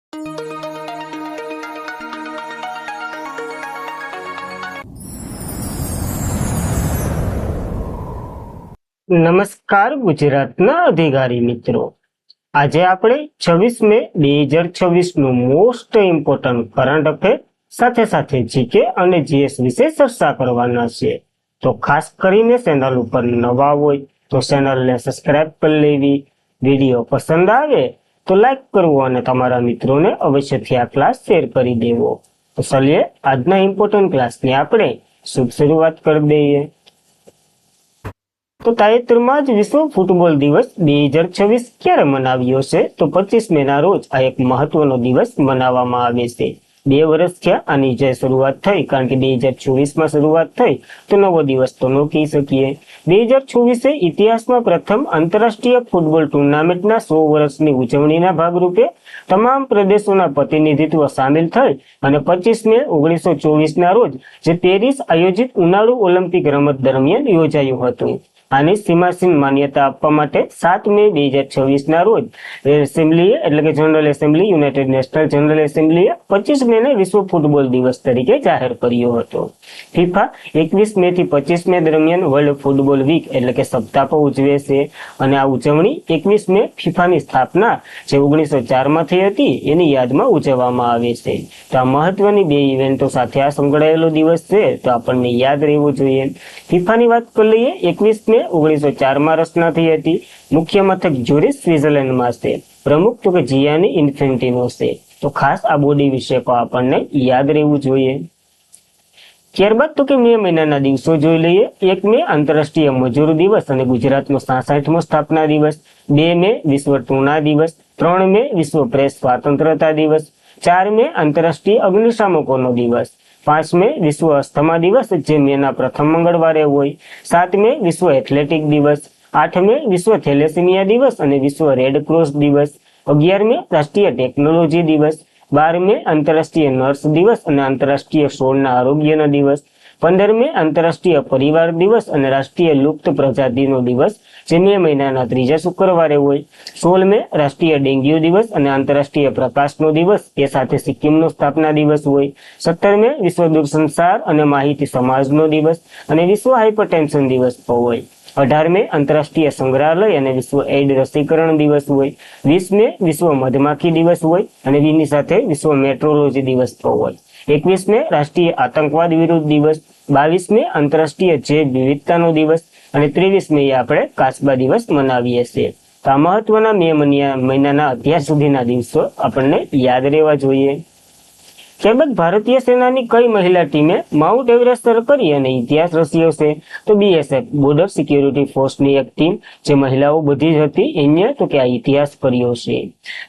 નમસ્કાર ગુજરાતના અધિકારી મિત્રો, આજે આપણે 26 મે 2026 નું મોસ્ટ ઇમ્પોર્ટન્ટ કરંટ અફેર સાથે સાથે જીકે અને જીએસ વિશે ચર્ચા કરવાના છે. તો ખાસ કરીને ચેનલ ઉપર નવા હોય તો ચેનલને સબસ્ક્રાઇબ કરી લેવી, વિડીયો પસંદ આવે તો લાઈક કરવો અને તમારા મિત્રોને અવશ્યથી આ ક્લાસ શેર કરી દેવો. તો ચલીએ આજના ઇમ્પોર્ટન્ટ ક્લાસની આપણે શુભ શરૂઆત કરી દઈએ. તો તાજેતરમાં જ વિશ્વ ફૂટબોલ દિવસ 2026 ક્યારે મનાવ્યો છે? તો 25 મેના રોજ આ એક મહત્વનો દિવસ મનાવવામાં આવે છે. 2 વર્ષ થયા આની જે શરૂઆત થઈ, કારણ કે 2024માં શરૂઆત થઈ તો નવો દિવસ તો ન કહી શકીએ. 2024 ઇતિહાસમાં પ્રથમ આંતરરાષ્ટ્રીય ફૂટબોલ ટુર્નામેન્ટના 100 વર્ષની ઉજવણીના ભાગરૂપે તમામ પ્રદેશોના પ્રતિનિધિત્વ સામેલ થઈ અને 25 મે 1924ના રોજ જે પેરિસ આયોજિત ઉનાળુ ઓલિમ્પિક રમત દરમિયાન યોજાયું હતું. આની સીમાસીન માન્યતા આપવા માટે 7 મે 2026ના રોજ એસેમ્બલીએ એટલે કે general assembly, united national general એસેમ્બલીએ 25 મેને વિશ્વ ફૂટબોલ દિવસ તરીકે જાહેર કર્યો હતો. ફિફા 21 મે થી 25 મે દરમિયાન વર્લ્ડ ફૂટબોલ વીક એટલે કે સપ્તાહ પણ ઉજવે છે અને આ ઉજવણી 21 મે ફિફાની સ્થાપના જે 1904માં થઈ હતી એની યાદમાં ઉજવવામાં આવે છે. તો આ મહત્વની 2 ઇવેન્ટો સાથે આ સંકળાયેલો દિવસ છે તો આપણને યાદ રહેવું જોઈએ. ફિફાની વાત કરી લઈએ. 21 મે 1904માં રચના થઈ હતી. મુખ્ય મથક જ્યુરિચ સ્વિટ્ઝરલેન્ડમાં છે. પ્રમુખ તો કે જિયાની ઇન્ફેન્ટિનો છે. તો ખાસ આ બોડી વિશે પણ આપણને યાદ રહેવું જોઈએ. ત્યારબાદ તો કે મે મહિનાના દિવસો જોઈ લઈએ. 1 મે આંતરરાષ્ટ્રીય મજૂર દિવસ અને ગુજરાતનો 66મો સ્થાપના દિવસ. 2 મે વિશ્વ ટૂણા દિવસ. 3 મે વિશ્વ પ્રેસ સ્વાતંત્રતા દિવસ. 4 મે આંતરરાષ્ટ્રીય અગ્નિશામકોનો દિવસ. 5 મે વિશ્વ અસ્થમા દિવસ જે મેના પ્રથમ મંગળવારે હોય. 7 મે વિશ્વ એથ્લેટિક દિવસ. 8 મે વિશ્વ થેલેસીમિયા દિવસ અને વિશ્વ રેડ ક્રોસ દિવસ. 11 મે રાષ્ટ્રીય ટેકનોલોજી દિવસ. 12 મે આંતરરાષ્ટ્રીય નર્સ દિવસ અને આંતરરાષ્ટ્રીય છોડના આરોગ્યનો દિવસ. 15 મે આંતરરાષ્ટ્રીય પરિવાર દિવસ અને રાષ્ટ્રીય લુપ્ત પ્રજાતિનો દિવસ જે મે મહિનાના 3જા શુક્રવારે હોય. 16 મે રાષ્ટ્રીય ડેન્ગ્યુ દિવસ અને આંતરરાષ્ટ્રીય પ્રકાશનો દિવસ એ સાથે સિક્કિમનો સ્થાપના દિવસ હોય. 17 મે વિશ્વ દૂરસંચાર અને માહિતી સમાજનો દિવસ અને વિશ્વ હાઇપરટેન્શન દિવસ પણ હોય. 18 મે આંતરરાષ્ટ્રીય સંગ્રહાલય અને વિશ્વ એઇડ રસીકરણ દિવસ હોય. 20 મે વિશ્વ મધમાખી દિવસ હોય અને એની સાથે વિશ્વ મેટ્રોલોજી દિવસ પણ હોય. 21 મે રાષ્ટ્રીય આતંકવાદ વિરુદ્ધ દિવસ. 22 મે આંતરરાષ્ટ્રીય જૈવ વિવિધતાનો દિવસ અને 23 મે આપણે કાચબા દિવસ મનાવીએ છીએ. તો આ મહત્વના મે મહિનાના અત્યાર સુધીના દિવસો આપણને યાદ રહેવા જોઈએ. ત્યારબાદ ભારતીય સેનાની કઈ મહિલા ટીમે માઉન્ટ એવરેસ્ટ સર કરી અને ઇતિહાસ રચ્યો છે? તો બીએસએફ બોર્ડર સિક્યોરિટી ફોર્સની એક ટીમ જે મહિલાઓ બધી જ હતી એને તો કે આ ઇતિહાસ કર્યો છે.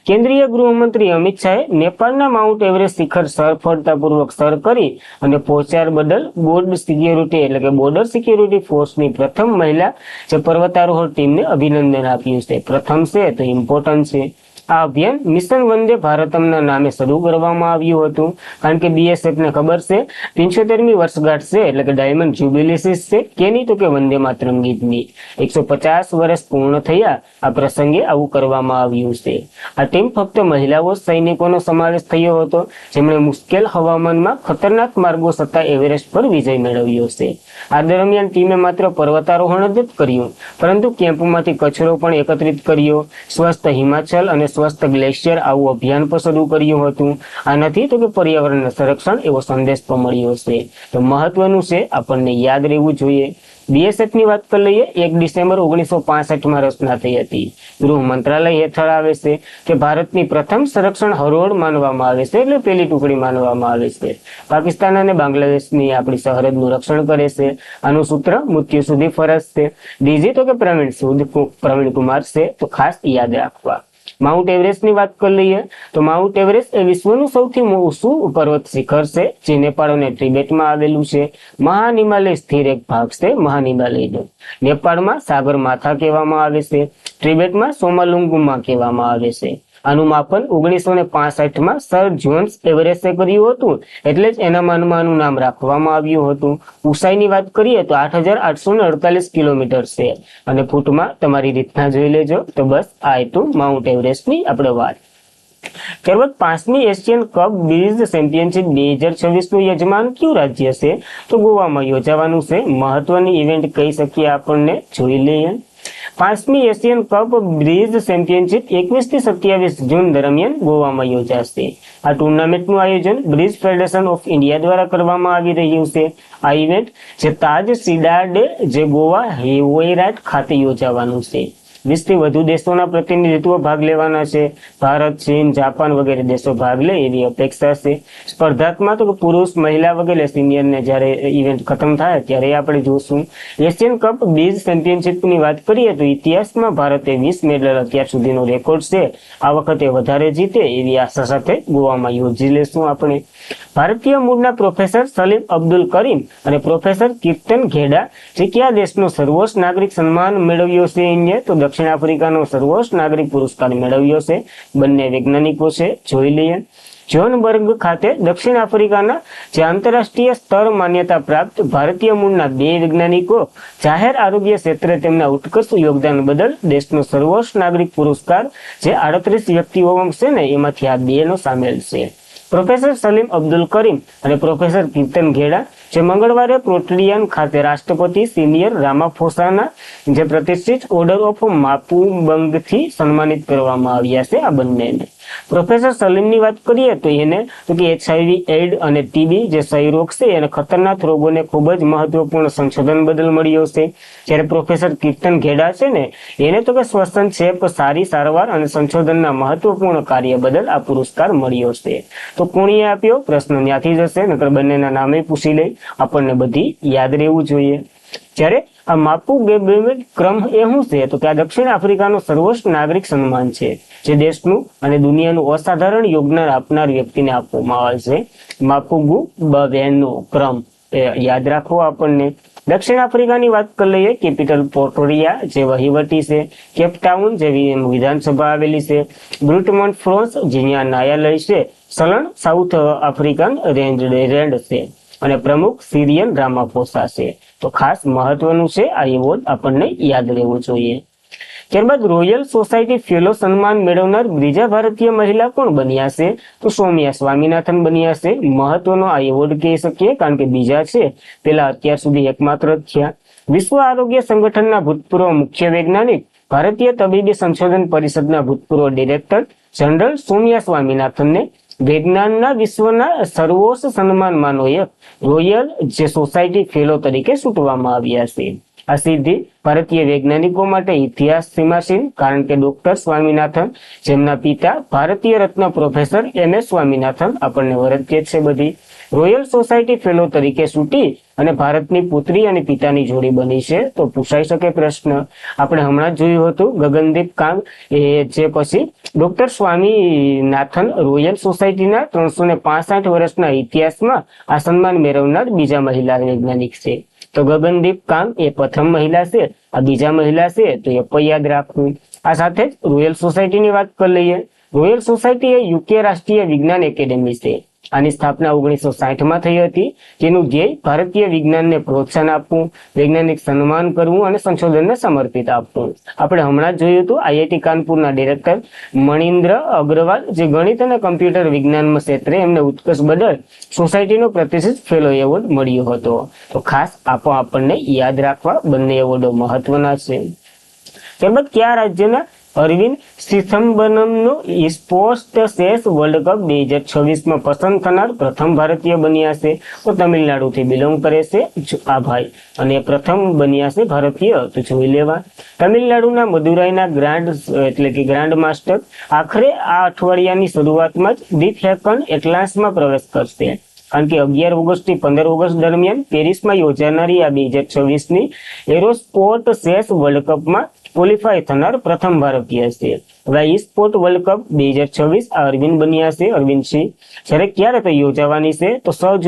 કેન્દ્રીય ગૃહમંત્રી અમિત શાહે નેપાળના માઉન્ટ એવરેસ્ટ શિખર સફળતાપૂર્વક સર કરી અને પહોંચ્યા બદલ બોર્ડર સિક્યોરિટી ફોર્સની પ્રથમ મહિલા જે પર્વતારોહણ ટીમને અભિનંદન આપ્યું છે. પ્રથમ છે તો ઇમ્પોર્ટન્ટ છે. આ અભિયાન મિશન વંદે ભારતમના નામે શરૂ કરવામાં આવ્યું હતું, કારણ કે બીએસએફને ખબર છે 75મી વર્ષગાંઠ છે એટલે કે ડાયમંડ જ્યુબિલી છે કેની તો કે વંદે માતરમ ગીતની 150 વર્ષ પૂર્ણ થયા આ પ્રસંગે આવું કરવામાં આવ્યું છે. આ ટીમ ફક્ત મહિલાઓ સૈનિકોનો સમાવેશ થયો હતો જેમણે મુશ્કેલ હવામાનમાં ખતરનાક માર્ગો છતાં એવરેસ્ટ પર વિજય મેળવ્યો છે. આ દરમિયાન ટીમે માત્ર પર્વતારોહણ જ કર્યું પરંતુ કેમ્પમાંથી કચરો પણ એકત્રિત કર્યો, સ્વસ્થ હિમાચલ અને સ્વસ્થ ગ્લેશિયર આવું અભિયાન પણ શરૂ કર્યું હતું. આનાથી તો કે પર્યાવરણના સંરક્ષણ એવો સંદેશ પણ મળ્યો છે. તો મહત્વનું છે, આપણને યાદ રહેવું જોઈએ. બીએસએફ ની વાત કરી લઈએ. 1 ડિસેમ્બર 1965માં રચના થઈ હતી. ગૃહ મંત્રાલય હેઠળ આવે છે કે ભારતની પ્રથમ સંરક્ષણ હરોળ માનવામાં આવે છે એટલે પહેલી ટુકડી માનવામાં આવે છે. પાકિસ્તાન અને બાંગ્લાદેશની આપણી સરહદનું રક્ષણ કરે છે. આનું સૂત્ર મૃત્યુ સુધી ફરજ છે. ડીજી તો કે પ્રવીણ કુમાર છે. તો ખાસ યાદ રાખવા. માઉન્ટ એવરેસ્ટની વાત કરી લઈએ તો માઉન્ટ એવરેસ્ટ એ વિશ્વનું સૌથી ઊંચું પર્વત શિખર છે જે નેપાળ અને તિબેટમાં આવેલું છે. મહાન હિમાલય સ્થિર એક ભાગ છે મહાન હિમાલયનો. નેપાળમાં સાગર માથા કહેવામાં આવે છે. તિબેટમાં સોમાલુંગમાં કહેવામાં આવે છે. આનું માપન 1965માં સર જોન્સ એવરેસ્ટે કર્યું હતું એટલે જ એના માનમાં આનું નામ રાખવામાં આવ્યું હતું. ઊંચાઈની વાત કરીએ તો 8848 કિલોમીટર છે અને ફૂટમાં તમારી રીતના જોઈ લેજો. તો બસ આ હતું માઉન્ટ એવરેસ્ટની આપણે વાત. ત્યારબાદ 5મી એશિયન કપ બ્રિજ ચેમ્પિયનશિપ 2026 નું યજમાન કયું રાજ્ય છે? તો ગોવામાં યોજાવાનું છે. મહત્વની ઇવેન્ટ કહી શકીએ આપણને, જોઈ લઈએ. 5મી એશિયન કપ બ્રિજ ચેમ્પિયનશિપ 21 થી 27 જૂન દરમિયાન ગોવામાં યોજાશે. આ ટુર્નામેન્ટનું આયોજન બ્રિજ ફેડરેશન ઓફ ઇન્ડિયા દ્વારા કરવામાં આવી રહ્યું છે. આ ઇવેન્ટ જે તાજ સીડાડે જે ગોવા હેવોયરાટ ખાતે યોજાવાનું છે. 20 થી વધુ દેશોના પ્રતિનિધિત્વ ભાગ લેવાના છે. ભારત, ચીન, જાપાન વગેરે દેશો ભાગ લે એવી અપેક્ષા છે. સ્પર્ધાત્મક તો પુરુષ, મહિલા વગેરે સિનિયરને જ્યારે ઇવેન્ટ ખતમ થાય ત્યારે આપણે જોશું. એશિયન કપ બ્રિજ ચેમ્પિયનશિપની વાત કરીએ તો ઇતિહાસમાં ભારતે 20 મેડલ અત્યાર સુધીનો રેકોર્ડ છે. આ વખતે વધારે જીતે એવી આશા સાથે ગોવામાં યોજી લેશું આપણે. ભારતીય મૂળના પ્રોફેસર સલીમ અબ્દુલ કરીમ અને પ્રોફેસર કીર્તન ઘેડા જે કયા દેશનો સર્વોચ્ચ નાગરિક સન્માન મેળવ્યો છે? અહીંયા તો દક્ષિણ આફ્રિકાનો સર્વોચ્ચ નાગરિક પુરસ્કાર મેળવ્યો છે. બંને વૈજ્ઞાનિકો છે, જોઈ લઈએ. જોનબર્ગ ખાતે દક્ષિણ આફ્રિકાના જે આંતરરાષ્ટ્રીય સ્તર માન્યતા પ્રાપ્ત ભારતીય મૂળના 2 વૈજ્ઞાનિકો જાહેર આરોગ્ય ક્ષેત્રે તેમના ઉત્કૃષ્ટ યોગદાન બદલ દેશનો સર્વોચ્ચ નાગરિક પુરસ્કાર જે 38 વ્યક્તિઓ છે ને એમાંથી આ 2 નો સામેલ છે. પ્રોફેસર સલીમ અબ્દુલ કરીમ અને પ્રોફેસર કીર્તન ઘેડા જે મંગળવારે પ્રોટરિયન ખાતે રાષ્ટ્રપતિ સિનિયર રામાફોસાના જે પ્રતિષ્ઠિત ઓર્ડર ઓફ માપુબંગથી સન્માનિત કરવામાં આવ્યા છે. આ બંનેને પ્રોફેસર સલીમની વાત કરીએ તો એને તો કે HIV એઇડ અને TB જે ક્ષય રોગ છે અને ખતરનાક રોગોને ખૂબ જ મહત્વપૂર્ણ સંશોધન બદલ મળ્યો છે. જ્યારે પ્રોફેસર કીર્તન ઘેડા છે ને એને તો કે શ્વસન ચેપ સારી સારવાર અને સંશોધનના મહત્વપૂર્ણ કાર્ય બદલ આ પુરસ્કાર મળ્યો છે. તો કોણીએ આપ્યો? પ્રશ્ન ત્યાંથી જશે, નકર બંનેના નામે પૂછી લઈ, આપણને બધી યાદ રહેવું જોઈએ. જ્યારે આ માપુબંગ ક્રમ એ શું છે? તો કે આ દક્ષિણ આફ્રિકાનો સર્વોચ્ચ નાગરિક સન્માન છે જે દેશનું અને દુનિયાનું અસાધારણ યોગદાન આપનાર વ્યક્તિને આપવામાં આવે છે. માપુબંગનો ક્રમ યાદ રાખવો આપણને. દક્ષિણ આફ્રિકાની વાત કરી લઈએ. કેપિટલ પ્રોટોરિયા જે વહીવટી છે. કેપટાઉન જે વિધાનસભા આવેલી છે. બ્રુટમોન્ટ ફ્રાન્સ જે ન્યાયાલય છે. સલણ સાઉથ આફ્રિકન રેન્ડ છે અને પ્રમુખ સિરિયન રામાફોસા છે. તો ખાસ મહત્વનું છે, આ એવોર્ડ આપણને યાદ રહેવું જોઈએ. ત્યારબાદ રોયલ સોસાયટી ફેલો સન્માન મેળવનાર બીજા ભારતીય મહિલા કોણ બન્યા છે? તો સૌમ્યા સ્વામીનાથન બન્યા છે. મહત્વનો આ એવોર્ડ કહી શકીએ કારણ કે બીજા છે, પેલા અત્યાર સુધી એકમાત્ર જ થયા. વિશ્વ આરોગ્ય સંગઠનના ભૂતપૂર્વ મુખ્ય વૈજ્ઞાનિક, ભારતીય તબીબી સંશોધન પરિષદના ભૂતપૂર્વ ડિરેક્ટર જનરલ સૌમ્યા સ્વામીનાથનને વિજ્ઞાનના વિશ્વના સર્વોચ્ચ સન્માનમાંનો એક રોયલ જે સોસાયટી ફેલો તરીકે ચૂંટવામાં આવ્યા છે. આ સિદ્ધિ ભારતીય વૈજ્ઞાનિકો માટે ઇતિહાસ સીમાસીન કારણ કે ડોક્ટર સ્વામીનાથન જેમના પિતા ભારતીય રત્ન પ્રોફેસર MS સ્વામીનાથન આપણને વરત્ય છે બધી. રોયલ સોસાયટી ફેલો તરીકે ચૂંટી અને ભારતની પુત્રી અને પિતાની જોડી બની છે. તો પૂછાઈ શકે પ્રશ્ન. આપણે હમણાં જ જોયું હતું ગગનદીપ કાંગ એ જે પછી ડોક્ટર સ્વામીનાથન રોયલ સોસાયટીના 365 વર્ષના ઇતિહાસમાં આ સન્માન મેળવનાર બીજા મહિલા વૈજ્ઞાનિક છે. તો ગગનદીપ કાંગ એ પ્રથમ મહિલા છે, આ બીજા મહિલા છે, તો એ પણ યાદ રાખવું. આ સાથે જ રોયલ સોસાયટીની વાત કરી લઈએ. રોયલ સોસાયટી એ UK રાષ્ટ્રીય વિજ્ઞાન એકેડેમી છે. આની સ્થાપના 1960માં થઈ હતી. જેનું ધ્યેય ભારતીય વિજ્ઞાનને પ્રોત્સાહન આપવું, વૈજ્ઞાનિક સન્માન કરવું અને સંશોધનને સમર્પિત આપવું. આપણે હમણાં જ જોયું હતું IIT કાનપુરના ડિરેક્ટર મણિન્દ્ર અગ્રવાલ જે ગણિત અને કમ્પ્યુટર વિજ્ઞાન ક્ષેત્રે એમને ઉત્કર્ષ બદલ સોસાયટીનો પ્રતિષ્ઠિત ફેલો એવોર્ડ મળ્યો હતો. તો ખાસ આપણને યાદ રાખવા, બંને એવોર્ડો મહત્વના છે. ત્યારબાદ કયા રાજ્યના અરવિંદ સિથમ્બરમનો સ્પોર્ટ્સ ચેસ વર્લ્ડ કપ 2026માં પસંદ થનાર પ્રથમ ભારતીય બન્યા છે? તો તમિલનાડુથી બિલોંગ કરે છે આ ભાઈ અને પ્રથમ બન્યા છે ભારતીય. તો જોઈ લેવા. તમિલનાડુના મદુરાઈના ગ્રાન્ડ માસ્ટર આખરે આ અઠવાડિયાની શરૂઆતમાં જ ધી ફેકન એટલાન્સમાં પ્રવેશ કરશે. કારણ કે 11 ઓગસ્ટ થી 15 ઓગસ્ટ દરમિયાન પેરિસમાં યોજાનારી આ 2026ની એરોસ્પોર્ટ ચેસ વર્લ્ડ કપમાં ક્વોલિફાય થનાર પ્રથમ ભારતીય છે. હવે સ્પોર્ટ વર્લ્ડ કપ 2026 આ અરવિંદ બન્યા છે, અરવિંદ સિંહ. જ્યારે ક્યારે તો યોજાવાની છે? તો 6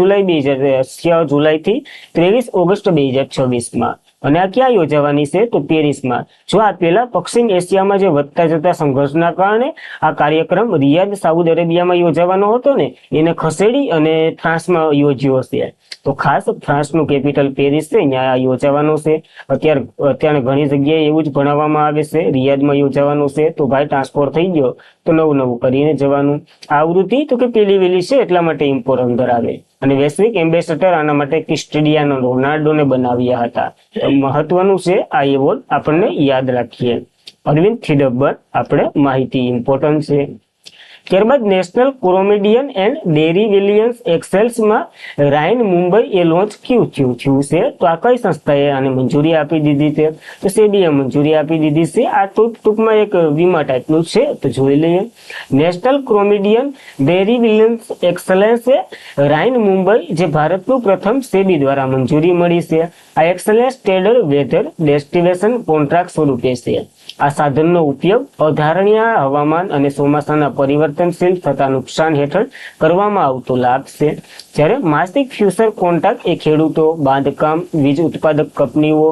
જુલાઈથી 23 ઓગસ્ટ 2026માં. અને આ ક્યાં યોજાવાની છે? તો પેરિસમાં. જો આ પહેલા પશ્ચિમ એશિયામાં જે વધતા જતા સંઘર્ષના કારણે આ કાર્યક્રમ રિયાદ સાઉદી અરેબિયામાં યોજાવાનો હતો ને એને ખસેડી અને ફ્રાન્સમાં યોજ્યો હશે. તો ખાસ ફ્રાન્સનું કેપિટલ પેરિસ છે, ત્યાં યોજાવાનો છે. અત્યારે ઘણી જગ્યાએ એવું જ ભણાવવામાં આવે છે રિયાદમાં યોજાવાનું છે. તો ભાઈ ટ્રાન્સફર થઈ ગયો તો નવું નવું કરીને જવાનું. આવૃત્તિ તો કે પેલી વેલી છે એટલા માટે ઇમ્પોર્ટન્ટ ધરાવે. અને વૈશ્વિક એમ્બેસેડર આના માટે ક્રિસ્ટિયાનો રોનાલ્ડોને બનાવ્યા હતા. તો મહત્વનું છે આ એવોર્ડ આપણને યાદ રાખીએ. અરવિંદ ખીડબ્બર આપણે માહિતી ઇમ્પોર્ટન્ટ છે. ત્યારબાદ નેશનલ કોમેડિયન એન્ડ ડેરિવેલિયન્સ એક્સેલ્સમાં રાયન મુંબઈ એ લોન્ચ થયું છે. તો આ કઈ સંસ્થાએ આને મંજૂરી આપી દીધી છે? તો સેબીએ મંજૂરી આપી દીધી છે. આ ટૂંકમાં એક વીમા ટાઈપનું છે, તો જોઈ લઈએ. નેશનલ કોમેડિયન ડેરિવેલિયન્સ એક્સેલન્સ રાયન મુંબઈ જે ભારતનું પ્રથમ સેબી દ્વારા મંજૂરી મળી છે. આ exchange traded weather destination contract સ્વરૂપે છે. આ સાધનનો ઉપયોગ અધારણીય હવામાન અને ચોમાસાના પરિવર્તનશીલ થતા નુકસાન હેઠળ કરવામાં આવતો લાભ છે. જ્યારે માસિક ફ્યુચર કોન્ટ્રાક્ટ એ ખેડૂતો, બાંધકામ, વીજ ઉત્પાદક કંપનીઓ,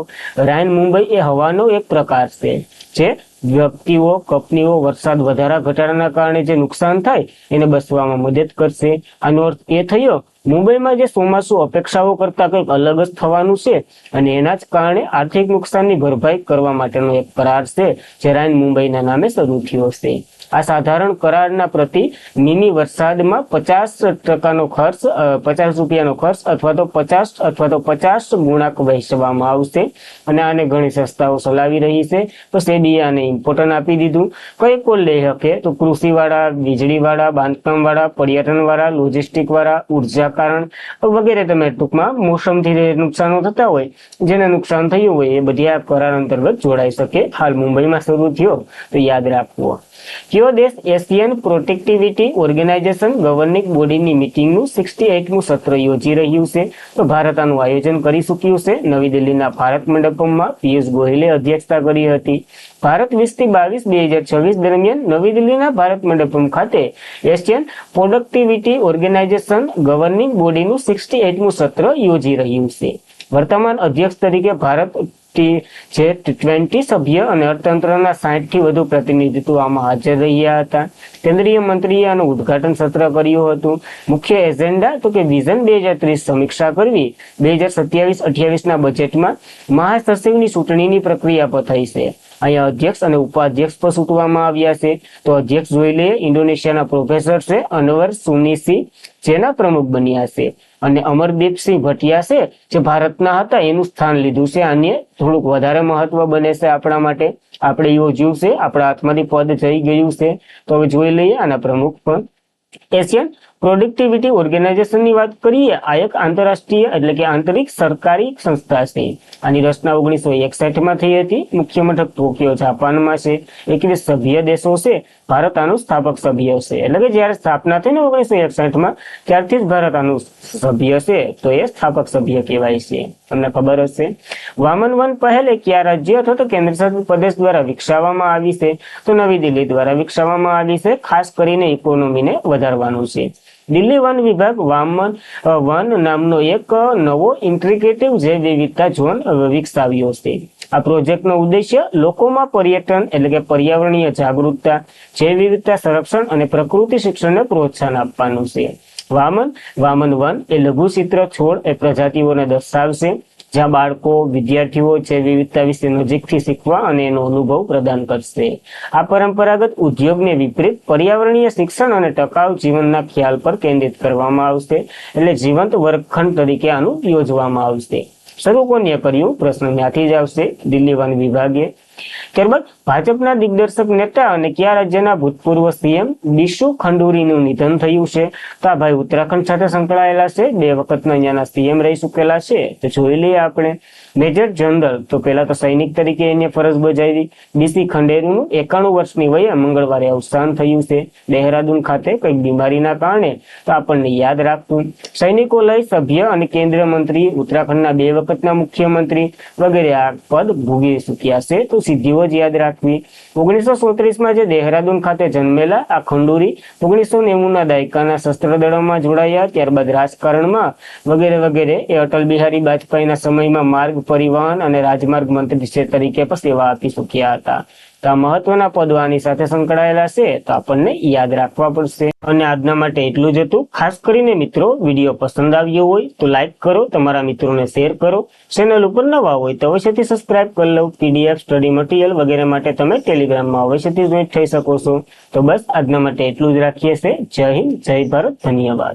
રાયન મુંબઈ એ હવાનો એક પ્રકાર છે જે વ્યક્તિઓ, કંપનીઓ વરસાદ વધારા ઘટાડાના કારણે જે નુકસાન થાય એને બસવામાં મદદ કરશે. આનો અર્થ એ થયો મુંબઈમાં જે ચોમાસું અપેક્ષાઓ કરતા કંઈક અલગ જ થવાનું છે અને એના જ કારણે આર્થિક નુકસાનની ભરપાઈ કરવા માટેનો એક કરાર છે જે રાયન મુંબઈના નામે શરૂ થયો છે. આ સાધારણ કરારના પ્રતિ મિની વરસાદમાં 50% ખર્ચ, 50 રૂપિયાનો ખર્ચ અથવા તો 50 ગુણાંક વહેંચવામાં આવશે અને આને ઘણી સંસ્થાઓ ચલાવી રહી છે. તો સેબીએ આને ઇમ્પોર્ટન્ટ આપી દીધું. કઈ કોણ લઈ શકે? તો કૃષિવાળા, વીજળીવાળા, બાંધકામવાળા, પર્યટનવાળા, લોજિસ્ટિકવાળા, ઉર્જા કારણ વગેરે. તમે ટૂંકમાં મોસમથી નુકસાનો થતા હોય, જેને નુકસાન થયું હોય એ બધી આ કરાર અંતર્ગત જોડાઈ શકે. હાલ મુંબઈમાં શરૂ થયો તો યાદ રાખવો. કયો દેશ એશિયન પ્રોટેક્ટિવિટી ઓર્ગેનાઇઝેશન ગવર્નિંગ બોડીની મીટિંગનું 68મું સત્ર યોજી રહ્યું છે? તો ભારત આનું આયોજન કરી ચૂક્યું છે. નવી દિલ્હીના ભારત મંડપમમાં પિયુષ ગોયલે અધ્યક્ષતા કરી હતી. ભારત 2022-2026 દરમિયાન નવી દિલ્હીના ભારત મંડપમ ખાતે એશિયન પ્રોડક્ટિવિટી ઓર્ગેનાઇઝેશન ગવર્નિંગ બોડીનું 68મું સત્ર યોજી રહ્યું છે. વર્તમાન અધ્યક્ષ તરીકે ભારત જે 20 સભ્ય અને અર્થતંત્રના 60 થી વધુ પ્રતિનિધિત્વ આમાં હાજર રહ્યા હતા. કેન્દ્રીય મંત્રીએ આનું ઉદઘાટન સત્ર કર્યું હતું. મુખ્ય એજેન્ડા તો કે વિઝન 2030 સમીક્ષા કરવી. 2027-28 ના બજેટમાં મહાસચિવની ચૂંટણીની પ્રક્રિયા પર થઈ છે. અહીંયા અધ્યક્ષ અને ઉપાધ્યક્ષ પર ચૂંટવામાં આવ્યા છે. તો અધ્યક્ષ જોઈ લઈએ, ઇન્ડોનેશિયાના પ્રોફેસર છે અનવર સુનીસી, જેના પ્રમુખ બન્યા છે. અને અમરદીપસિંહ ભટિયા છે જે ભારતના હતા એનું સ્થાન લીધું છે. આને થોડુંક વધારે મહત્વ બને છે આપણા માટે. આપણે યોજ્યું છે, આપણા હાથમાંથી પદ જઈ ગયું છે. તો હવે જોઈ લઈએ આના પ્રમુખ પણ. એશિયન પ્રોડક્ટિવિટી ઓર્ગેનાઇઝેશનની વાત કરીએ, આ એક આંતરરાષ્ટ્રીય એટલે કે આંતરિક સરકારી સંસ્થા છે. આની રચના 1961માં થઈ હતી. મુખ્ય મથક ટોક્યો જાપાનમાં છે. 21 સભ્ય દેશો છે. ભારત આનું સ્થાપક સભ્ય છે. એટલે કે જયારે સ્થાપના થઈ ને 1961માં ત્યારથી જ ભારત આનું સભ્ય છે, તો એ સ્થાપક સભ્ય કહેવાય છે. તમને ખબર હશે. વામન વન પહેલ એ કયા રાજ્ય અથવા તો કેન્દ્રશાસિત પ્રદેશ દ્વારા વિકસાવવામાં આવી છે? તો નવી દિલ્હી દ્વારા વિકસાવવામાં આવી છે. ખાસ કરીને ઇકોનોમીને વધારવાનું છે. દિલ્હી વન વિભાગ વામન વન નામનો એક નવો ઇન્ટિગ્રેટિવ જૈવ વિવિધતા ઝોન વિકસાવ્યો છે. આ પ્રોજેક્ટનો ઉદ્દેશ્ય લોકોમાં પર્યટન એટલે કે પર્યાવરણીય જાગૃતતા, જૈવ વિવિધતા સંરક્ષણ અને પ્રકૃતિ શિક્ષણને પ્રોત્સાહન આપવાનું છે. વામન વન એ લઘુચિત્ર છોડ એ પ્રજાતિઓને દર્શાવશે, જ્યાં બાળકો, વિદ્યાર્થીઓ જૈવ વિવિધતા વિશે નજીકથી શીખવા અને એનો અનુભવ પ્રદાન કરશે. આ પરંપરાગત ઉદ્યોગને વિપરીત પર્યાવરણીય શિક્ષણ અને ટકાઉ જીવનના ખ્યાલ પર કેન્દ્રિત કરવામાં આવશે. એટલે જીવંત વર્ગખંડ તરીકે આનું યોજવામાં આવશે. શરૂ કોને કર્યું? પ્રશ્ન ત્યાંથી જ આવશે, દિલ્હી વન વિભાગે. ત્યારબાદ ભાજપના દિગ્દર્શક નેતા અને કયા રાજ્યના ભૂતપૂર્વ સીએમ બિશુ ખંડુરીનું નિધન થયું છે? તો આ ભાઈ ઉત્તરાખંડ સાથે સંકળાયેલા છે. 2 વખતના અહીંયાના સીએમ રહી ચૂકેલા છે. તો જોઈ લઈએ આપણે. મેજર જનરલ તો પહેલા તો સૈનિક તરીકે એને ફરજ બજાવી. બીસી ખંડેરીનું 91 વર્ષની વયે મંગળવારે અવસાન થયું છે દહેરાદૂન ખાતે કંઈક બીમારીના કારણે. તો આપણને યાદ રાખવું. સૈનિકો લઈ સભ્ય અને કેન્દ્રીય મંત્રી, ઉત્તરાખંડના 2 વખતના મુખ્યમંત્રી વગેરે આ પદ ભોગવી ચૂક્યા છે. તો સિદ્ધિઓ જ યાદ રાખવી. 1937માં જે દહેરાદૂન ખાતે જન્મેલા આ ખંડુરી 1990ના દાયકાના શસ્ત્ર દળોમાં જોડાયા. ત્યારબાદ રાજકારણમાં વગેરે વગેરે એ અટલ બિહારી વાજપેયીના સમયમાં માર્ગ પરિવહન અને રાજમાર્ગ મંત્રી તરીકે પણ સેવા આપી ચૂક્યા હતા. તો આ મહત્વના પદો આની સાથે સંકળાયેલા છે, તો આપણને યાદ રાખવા પડશે. અને આજના માટે એટલું જ હતું. ખાસ કરીને મિત્રો, વિડીયો પસંદ આવ્યો હોય તો લાઈક કરો, તમારા મિત્રોને શેર કરો. ચેનલ ઉપર નવા હોય તો અવશ્યથી સબસ્ક્રાઇબ કરી લો. પીડીએફ, સ્ટડી મટીરિયલ વગેરે માટે તમે ટેલિગ્રામમાં અવશ્યથી જોઈન્ટ થઈ શકો છો. તો બસ આજના માટે એટલું જ રાખીએ છીએ. જય હિન્દ, જય ભારત, ધન્યવાદ.